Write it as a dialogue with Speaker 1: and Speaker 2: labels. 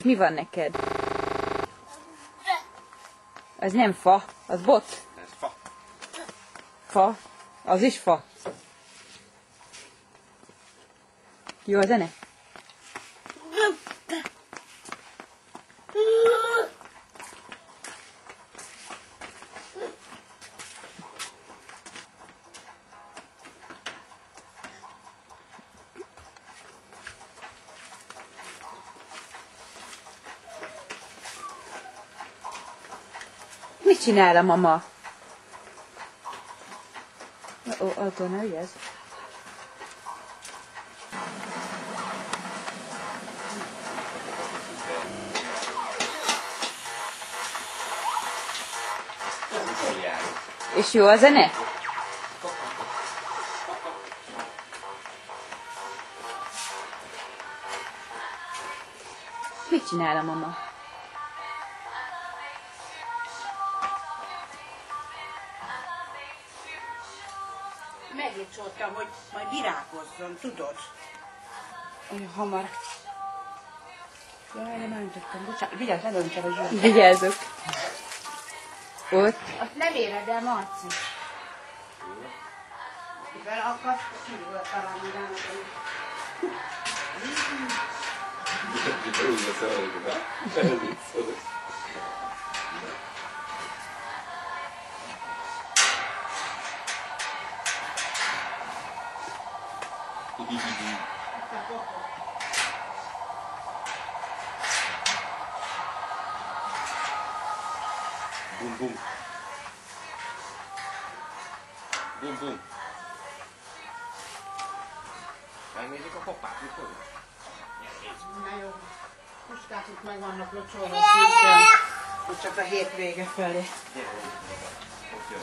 Speaker 1: Mi van neked? Ez nem fa, az bot.
Speaker 2: Ez fa.
Speaker 1: Fa? Az is fa. Jó a zene? Mit csinál a mama? Attól ne ügyezz. És jó a zene? Mit csinál a mama?
Speaker 3: Megítsoltam, hogy majd virágozzon, tudod?
Speaker 1: Olyan hamar.
Speaker 3: Jaj, nem öntöttem, bocsánat, vigyázz, ne öntsd el a zsűrt.
Speaker 1: Vigyázzuk. Ott.
Speaker 3: Azt nem éred el, Marci. Mivel akart, kívül találni rának.
Speaker 2: Bum, bum. Bum, bum. Megnézzük a kopát, mit tudod?
Speaker 3: Na jó, puskák itt meg vannak locsolva szűken, hogy csak a hétvége felé.
Speaker 2: Gyere, ott jön.